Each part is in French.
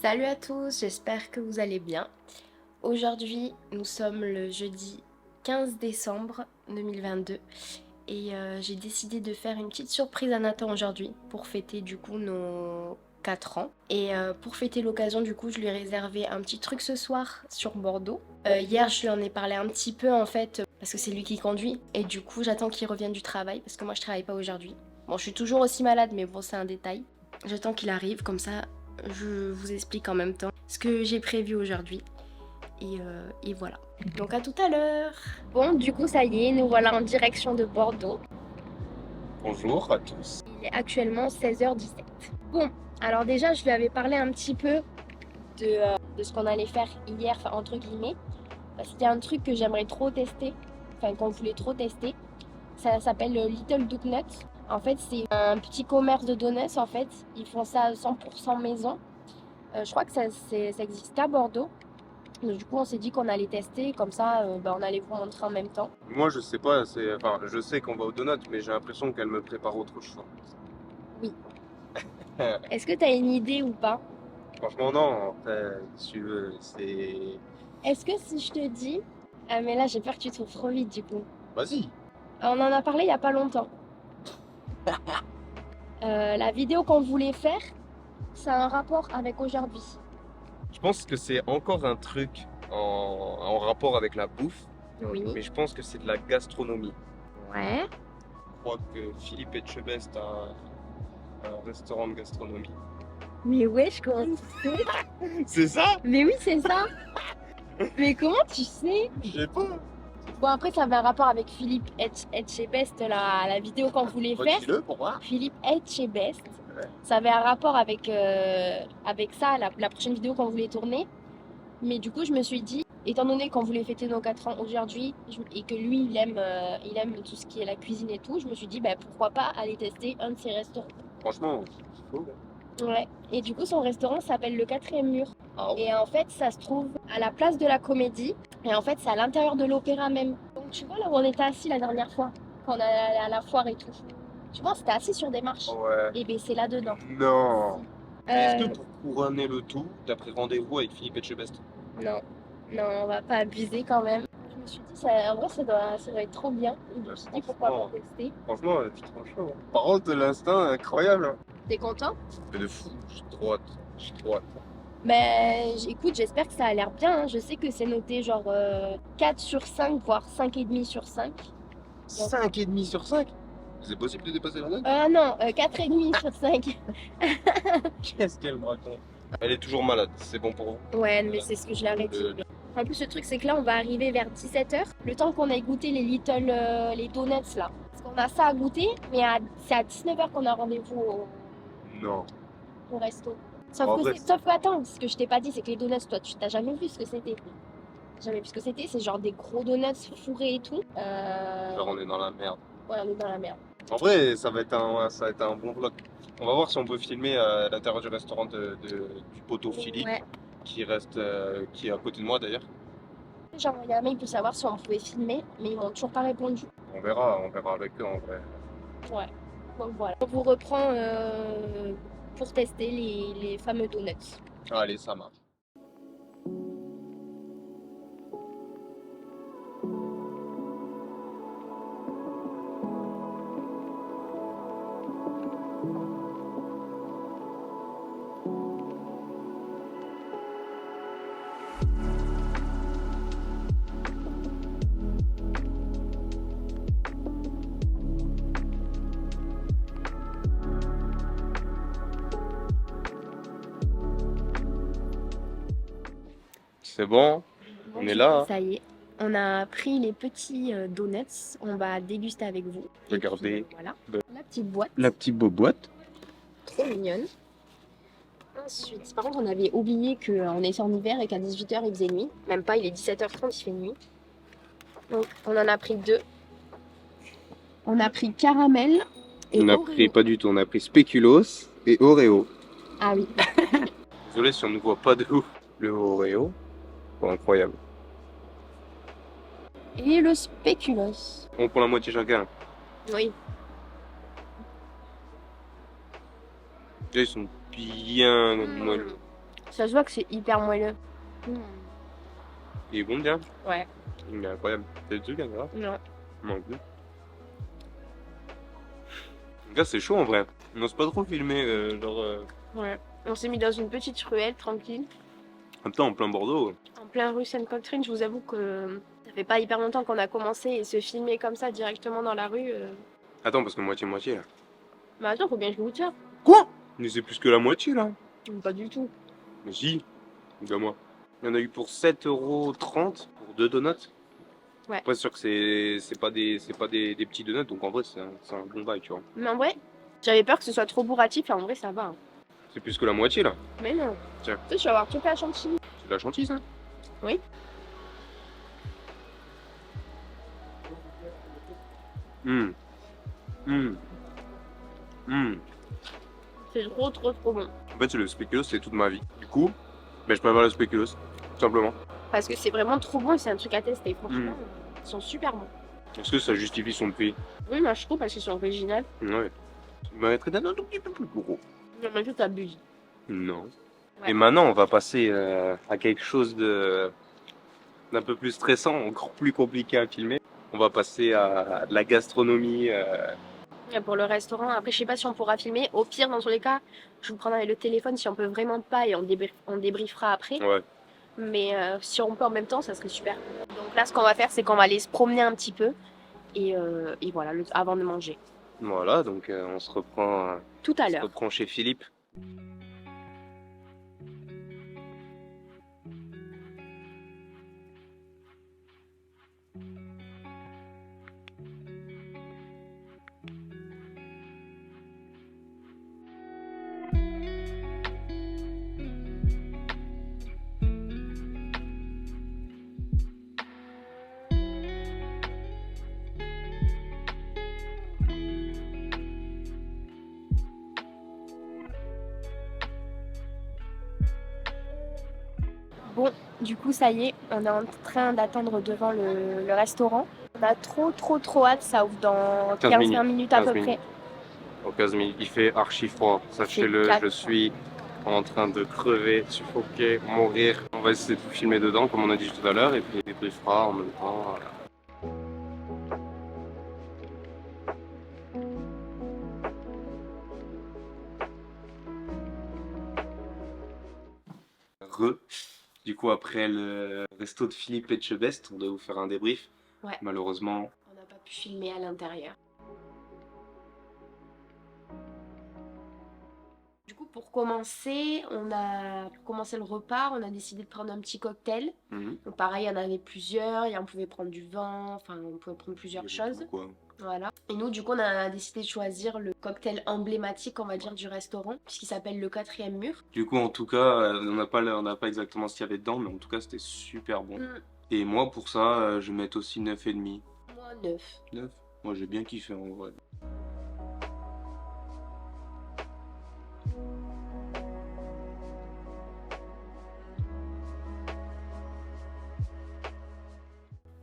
Salut à tous, j'espère que vous allez bien. Aujourd'hui, nous sommes le jeudi 15 décembre 2022 et j'ai décidé de faire une petite surprise à Nathan aujourd'hui pour fêter du coup nos 4 ans. Et pour fêter l'occasion, du coup, je lui ai réservé un petit truc ce soir sur Bordeaux. Hier, je lui en ai parlé un petit peu en fait parce que c'est lui qui conduit et du coup, j'attends qu'il revienne du travail parce que moi je travaille pas aujourd'hui. Bon, je suis toujours aussi malade, mais bon, c'est un détail. J'attends qu'il arrive, comme ça je vous explique en même temps ce que j'ai prévu aujourd'hui. Et voilà. Donc à tout à l'heure. Bon, du coup, ça y est, nous voilà en direction de Bordeaux. Bonjour à tous. Il est actuellement 16h17. Bon, alors déjà, je lui avais parlé un petit peu de ce qu'on allait faire hier, enfin, entre guillemets. Parce qu'il y a un truc que j'aimerais trop tester, enfin qu'on voulait trop tester. Ça s'appelle Little Donuts. En fait, c'est un petit commerce de donuts. En fait, ils font ça à 100% maison. Je crois que ça existe qu'à Bordeaux. Donc, du coup, on s'est dit qu'on allait tester, comme ça, on allait vous montrer en même temps. Moi, je sais pas, enfin, je sais qu'on va au donut, mais j'ai l'impression qu'elle me prépare autre chose. Oui. Est-ce que tu as une idée ou pas? Franchement, non. Après, si tu veux, c'est. Est-ce que si je te dis... Ah, mais là, j'ai peur que tu trouves trop vite, du coup. Vas-y. On en a parlé il y a pas longtemps. La vidéo qu'on voulait faire, ça a un rapport avec aujourd'hui. Je pense que c'est encore un truc en rapport avec la bouffe, Oui. mais je pense que c'est de la gastronomie. Ouais. Je crois que Philippe Etchebest a un restaurant de gastronomie. Mais wesh, comment tu sais? C'est ça? Mais oui, c'est ça. Mais comment tu sais? Je sais pas. Bon, après, ça avait un rapport avec Philippe Etchebest, la vidéo qu'on voulait faire. Dis-le pour voir. Philippe Etchebest. Ouais. Ça avait un rapport avec ça, la prochaine vidéo qu'on voulait tourner. Mais du coup, je me suis dit, étant donné qu'on voulait fêter nos 4 ans aujourd'hui et que lui, il aime tout ce qui est la cuisine et tout, je me suis dit, pourquoi pas aller tester un de ses restaurants. Franchement, c'est faux. Ouais. Et du coup, son restaurant s'appelle Le Quatrième Mur. Ah ouais. Et en fait, ça se trouve à la place de la Comédie. Et en fait, c'est à l'intérieur de l'opéra même. Donc, tu vois là où on était assis la dernière fois, quand on allait à la foire et tout. Tu vois, on s'était assis sur des marches. Ouais. Et ben, c'est là-dedans. Non. Est-ce Euh, que pour couronner le tout, t'as pris rendez-vous avec Philippe Etchebest? non, non, on va pas abuser quand même. Je me suis dit, en vrai, ça doit être trop bien. Et je me suis dit, pourquoi pas tester. Franchement, tu te franchement. Par contre, l'instinct, incroyable. Hein. T'es content? Mais de fou, je suis droite. Je suis droite. Écoute, j'espère que ça a l'air bien. Hein. Je sais que c'est noté genre 4 sur 5, voire 5,5 sur 5. 5,5 sur 5. C'est possible de dépasser la note? Non, 4,5 sur 5. Qu'est-ce qu'elle me raconte? Elle est toujours malade, c'est bon pour vous? Ouais, mais c'est ce que je leur ai dit. En plus, le truc, c'est que là, on va arriver vers 17h. Le temps qu'on aille goûter les donuts là. Parce qu'on a ça à goûter, mais c'est à 19h qu'on a rendez-vous Non. au resto. En vrai, Sauf que, attends, ce que je t'ai pas dit, c'est que les donuts, toi, tu t'as jamais vu ce que c'était. Jamais vu ce que c'était. C'est genre des gros donuts fourrés et tout. genre, on est dans la merde. Ouais, on est dans la merde. En vrai, ça va être un bon vlog. On va voir si on peut filmer à l'intérieur du restaurant du poteau Philippe, Ouais. qui est à côté de moi d'ailleurs. J'ai envoyé un mail pour savoir si on pouvait filmer, mais ils m'ont toujours pas répondu. On verra avec eux en vrai. Ouais. Donc voilà. On vous reprend pour tester les fameux donuts. Allez, ça marche. C'est bon, on est là. Hein. Ça y est. On a pris les petits donuts. On va déguster avec vous. Regardez. Et puis, voilà. La petite boîte. La petite boîte. Trop mignonne. Ensuite, par contre, on avait oublié qu'on était en hiver et qu'à 18h il faisait nuit. Même pas, il est 17h30, il fait nuit. Donc, on en a pris 2. On a pris caramel et On a Oreo. pris pas du tout, on a pris spéculoos et Oreo. Ah oui. Désolé si on ne voit pas de ouf. Le Oreo, bon, incroyable. Et le spéculoos. On prend la moitié chacun. Oui. Là, ils sont bien moelleux. Ça se voit que c'est hyper moelleux. Il est bon bien. Ouais. Il est incroyable. C'est le truc, hein, ça va? Non. Non plus. Gars, c'est chaud en vrai. On n'ose pas trop filmer, Ouais. On s'est mis dans une petite ruelle tranquille. En même temps, en plein Bordeaux. En plein rue Sainte-Catherine, je vous avoue que ça fait pas hyper longtemps qu'on a commencé et se filmer comme ça directement dans la rue. Attends, parce que moitié-moitié là. Bah attends, faut bien que je goûte ça. Quoi? Mais c'est plus que la moitié là. Pas du tout. Mais si, regarde-moi. Il y en a eu pour 7,30 € pour 2 donuts. Ouais. Après, c'est sûr que c'est pas des petits donuts, donc en vrai, c'est un bon bail, tu vois. Mais en vrai, j'avais peur que ce soit trop bourratif et en vrai, ça va. Hein. C'est plus que la moitié là. Mais non. Tiens. Tu sais, je vais avoir tout à chantilly. C'est de la chantilly ça? Oui. Hum. Hum. Hum. C'est trop bon. En fait, c'est le spéculoos, c'est toute ma vie. Du coup, ben, je préfère le spéculoos, tout simplement. Parce que c'est vraiment trop bon et c'est un truc à tester. Franchement, ils sont super bons. Est-ce que ça justifie son prix? Oui, moi je trouve parce qu'ils sont originaux. Ouais. Il m'arrêterait d'un un tout petit peu plus gros. Non, mais tout t'abuses. Non. Ouais. Et maintenant, on va passer à quelque chose d'un peu plus stressant, encore plus compliqué à filmer. On va passer à de la gastronomie. Et pour le restaurant, après, je sais pas si on pourra filmer. Au pire, dans tous les cas, je vous prendrai le téléphone si on peut vraiment pas et on débriefera après. Ouais. Mais si on peut en même temps, ça serait super. Donc là, ce qu'on va faire, c'est qu'on va aller se promener un petit peu. Et voilà, avant de manger. Voilà, donc on se reprend, Tout à on se l'heure. reprend chez Philippe. Bon, du coup, ça y est, on est en train d'attendre devant le restaurant. On a trop hâte, ça ouvre dans 15 15-20 minutes à 15 peu minutes. près. En 15 minutes, il fait archi froid. Sachez-le, quatre, je suis en train de crever, suffoquer, mourir. On va essayer de vous filmer dedans, comme on a dit tout à l'heure, et puis on débriefera en même temps. Du coup, après le resto de Philippe Etchebest, on doit vous faire un débrief. Ouais. Malheureusement, On n'a pas pu filmer à l'intérieur. Du coup, pour commencer le repas, on a décidé de prendre un petit cocktail. Donc pareil, il y en avait plusieurs, et on pouvait prendre du vin, enfin on pouvait prendre plusieurs choses. Voilà. Et nous, du coup, on a décidé de choisir le cocktail emblématique, on va dire, du restaurant, puisqu'il s'appelle le 4e mur. Du coup, en tout cas, on n'a pas exactement ce qu'il y avait dedans, mais en tout cas, c'était super bon. Et moi, pour ça, je vais mettre aussi 9,5. Moi, 9. 9? Moi, j'ai bien kiffé en vrai.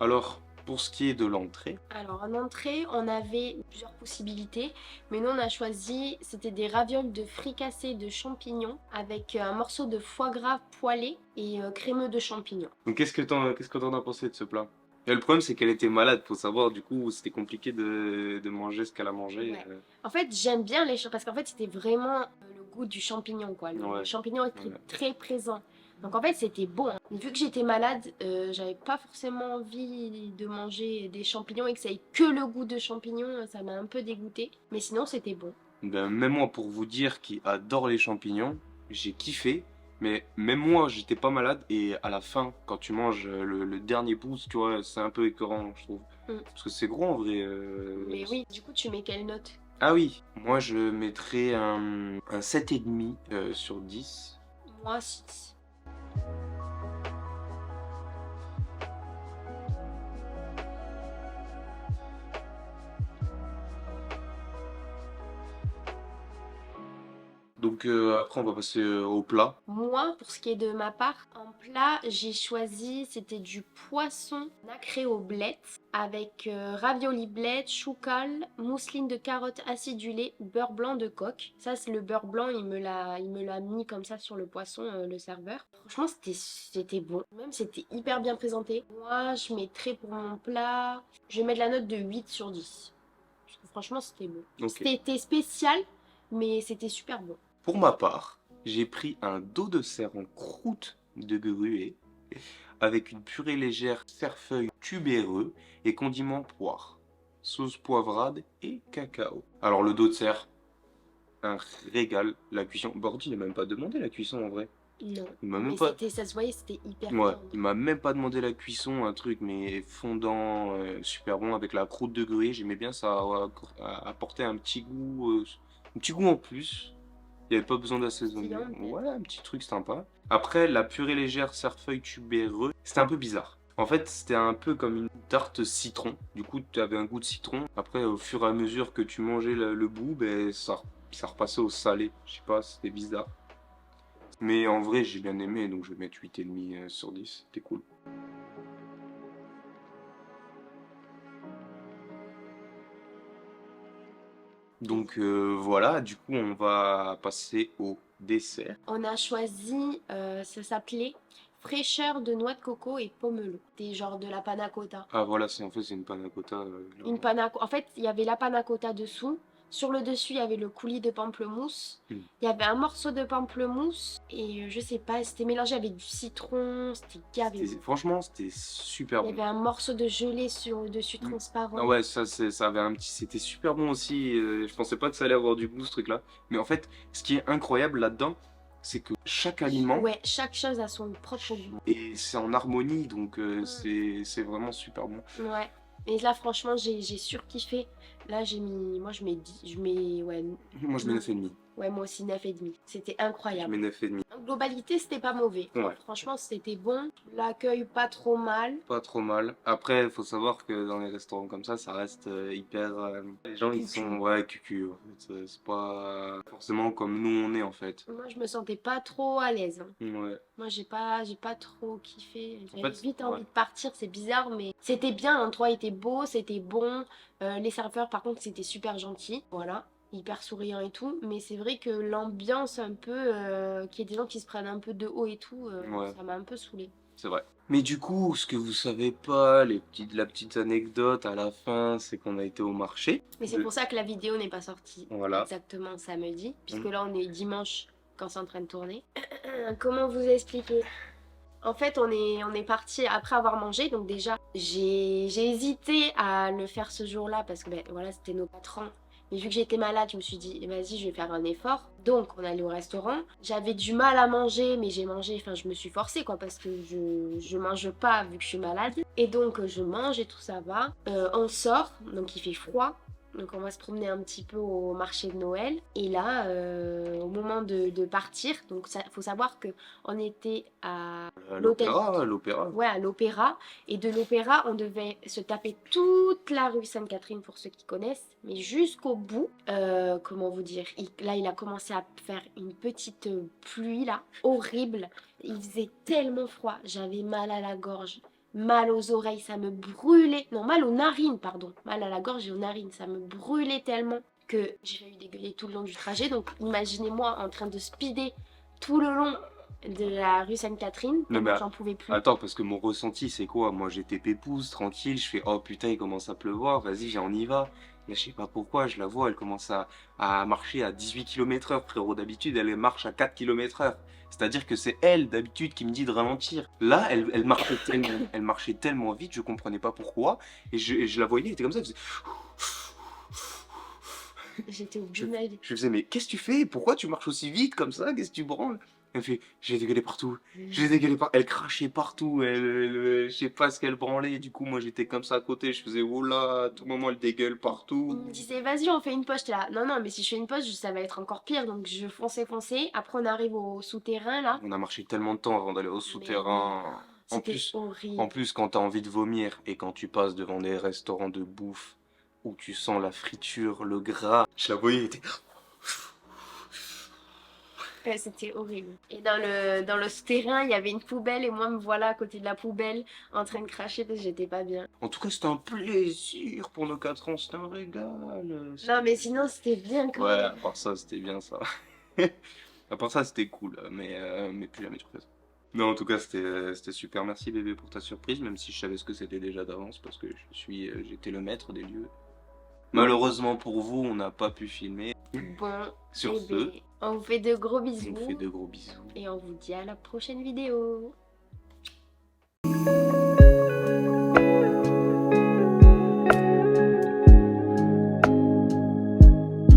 Alors, pour ce qui est de l'entrée, Alors en entrée, on avait plusieurs possibilités, mais nous on a choisi, c'était des ravioles de fricassés de champignons avec un morceau de foie gras poêlé et crémeux de champignons. donc qu'est-ce que t'en as pensé de ce plat? Et le problème, c'est qu'elle était malade, faut savoir, du coup, c'était compliqué de manger ce qu'elle a mangé. Ouais. En fait, j'aime bien les champignons, parce qu'en fait, c'était vraiment le goût du champignon, quoi. Le champignon était très présent. Donc en fait, c'était bon. Hein. Vu que j'étais malade, j'avais pas forcément envie de manger des champignons et que ça ait que le goût de champignons, ça m'a un peu dégoûté. Mais sinon, c'était bon. Ben, même moi, pour vous dire qui adore les champignons, j'ai kiffé. Mais même moi, j'étais pas malade. Et à la fin, quand tu manges le dernier pouce, tu vois, c'est un peu écœurant, je trouve. Parce que c'est gros en vrai. Mais oui, du coup, tu mets quelle note? Ah oui, moi je mettrais un 7,5 sur 10. Moi, 6. Donc après, on va passer au plat. Moi, pour ce qui est de ma part, en plat, j'ai choisi, c'était du poisson nacré aux blettes avec ravioli blettes, choucal, mousseline de carottes acidulée, beurre blanc de coque. Ça, c'est le beurre blanc, il me l'a mis comme ça sur le poisson, le serveur. Franchement, c'était bon. Même, c'était hyper bien présenté. Moi, je mettrais pour mon plat, je vais mettre la note de 8 sur 10. Parce que franchement, c'était bon. Ok. C'était spécial, mais c'était super bon. Pour ma part, j'ai pris un dos de cerf en croûte de gruée avec une purée légère cerfeuil tubéreux et condiments poire, sauce poivrade et cacao. Alors le dos de cerf, un régal. La cuisson, Bordy n'a même pas demandé la cuisson en vrai. Non. Il m'a même Mais pas. ça se voyait, c'était hyper Ouais, tendre. il m'a même pas demandé la cuisson, un truc mais fondant, super bon avec la croûte de gruyère. J'aimais bien ça, apporter un petit goût en plus. Il n'y avait pas besoin d'assaisonner. Croustillant, peut-être. Ouais, un petit truc sympa. Après, la purée légère cerfeuil tubéreux, c'était un peu bizarre. En fait, c'était un peu comme une tarte citron. Du coup, tu avais un goût de citron. Après, au fur et à mesure que tu mangeais le bout, ben, ça repassait au salé. Je sais pas, c'était bizarre. Mais en vrai, j'ai bien aimé, donc je vais mettre 8,5 sur 10. C'était cool. Donc voilà, du coup, on va passer au dessert. On a choisi, ça s'appelait fraîcheur de noix de coco et pomelo. C'était genre de la panna cotta. Ah voilà, en fait, c'est une panna cotta. En fait, il y avait la panna cotta dessous. Sur le dessus, il y avait le coulis de pamplemousse. Hmm. Il y avait un morceau de pamplemousse. Et je sais pas, c'était mélangé avec du citron. C'était gavé bon. Franchement, c'était super Il y bon. avait un morceau de gelée sur le dessus transparent. Ah ouais, ça avait c'était super bon aussi. Je pensais pas que ça allait avoir du goût ce truc-là. Mais en fait, ce qui est incroyable là-dedans, c'est que chaque aliment Ouais, chaque chose a son propre goût. et c'est en harmonie, donc c'est vraiment super bon. Ouais. Et là, franchement, j'ai surkiffé. Là, moi, ouais, Moi, je mets 9,5. ouais, moi aussi 9,5. C'était Je incroyable. mets 9,5. En globalité, c'était pas mauvais. Ouais. Franchement, c'était bon. L'accueil, pas trop mal. Pas trop mal. Après, il faut savoir que dans les restaurants comme ça reste hyper. Les gens, ils Cucu. sont. Ouais, cucu. En fait. C'est pas forcément comme nous on est en fait. Moi, je me sentais pas trop à l'aise. Ouais. Moi, j'ai pas trop kiffé. En J'avais fait, vite ouais. envie de partir, c'est bizarre, mais c'était bien. L'endroit était beau, c'était bon. Les serveurs, par contre, c'était super gentil. Voilà. Hyper souriant et tout. Mais c'est vrai que l'ambiance un peu, qu'il y ait des gens qui se prennent un peu de haut et tout, Ouais. ça m'a un peu saoulé. C'est vrai. Mais du coup, ce que vous savez pas, la petite anecdote à la fin, c'est qu'on a été au marché. Mais c'est pour ça que la vidéo n'est pas sortie Voilà. exactement samedi, puisque là on est dimanche quand c'est en train de tourner. Comment vous expliquer? En fait, on est parti après avoir mangé, donc déjà j'ai hésité à le faire ce jour-là parce que ben, voilà, c'était nos patrons. Mais vu que j'étais malade, je me suis dit, vas-y, je vais faire un effort. Donc, on allait au restaurant. J'avais du mal à manger, mais j'ai mangé, enfin, je me suis forcée, quoi, parce que je mange pas vu que je suis malade. Et donc, je mange et tout ça va. On sort, donc il fait froid. Donc on va se promener un petit peu au marché de Noël. Et là, au moment de partir, donc faut savoir que on était à l'hôtel. L'opéra. Ouais, à l'opéra. Et de l'opéra, on devait se taper toute la rue Sainte-Catherine pour ceux qui connaissent, mais jusqu'au bout. Comment vous dire, là, il a commencé à faire une petite pluie là, horrible. Il faisait tellement froid, j'avais mal à la gorge. Mal aux oreilles, ça me brûlait. Non, mal aux narines, pardon. Mal à la gorge et aux narines, ça me brûlait tellement que j'ai failli dégueuler tout le long du trajet. Donc imaginez-moi en train de speeder tout le long de la rue Sainte-Catherine. Non, mais J'en pouvais plus. Attends, parce que mon ressenti, c'est quoi? Moi, j'étais pépouze, tranquille. Je fais, oh putain, il commence à pleuvoir. Vas-y, viens, on y va. Mais je sais pas pourquoi, je la vois, elle commence à marcher à 18 km/h, frérot. D'habitude, elle marche à 4 km/h. C'est-à-dire que c'est elle, d'habitude, qui me dit de ralentir. Là, elle marchait tellement vite, je comprenais pas pourquoi. Et je la voyais, elle était comme ça, elle faisait... J'étais au bout de ma vie. Je faisais, mais qu'est-ce que tu fais? Pourquoi tu marches aussi vite comme ça? Qu'est-ce que tu branles? Elle fait, j'ai dégueulé partout. J'ai dégueulé partout. Elle crachait partout. Je sais pas ce qu'elle branlait. Du coup, moi, j'étais comme ça à côté. Je faisais, oh là, à tout moment, elle dégueule partout. Il me disait, vas-y, on fait une poche. J'étais là, non, non, mais si je fais une poche, ça va être encore pire. Donc je fonçais. Après, on arrive au souterrain là. On a marché tellement de temps avant d'aller au souterrain. C'était horrible. En plus, quand t'as envie de vomir et quand tu passes devant des restaurants de bouffe où tu sens la friture, le gras, je la voyais, elle était... Ouais, c'était horrible. Et dans le souterrain, il y avait une poubelle et moi me voilà à côté de la poubelle en train de cracher parce que j'étais pas bien. En tout cas, c'était un plaisir pour nos 4 ans, c'était un régal. Non, mais sinon, c'était bien quand Ouais, à même. part ça, c'était bien ça. À part ça, c'était cool, mais plus jamais tu refais ça. Non, en tout cas, c'était super. Merci bébé pour ta surprise, même si je savais ce que c'était déjà d'avance parce que j'étais le maître des lieux. Malheureusement pour vous, on n'a pas pu filmer. Bon, Sur eh ce, ben, on vous fait de gros on bisous vous fait de gros bisous. et on vous dit à la prochaine vidéo.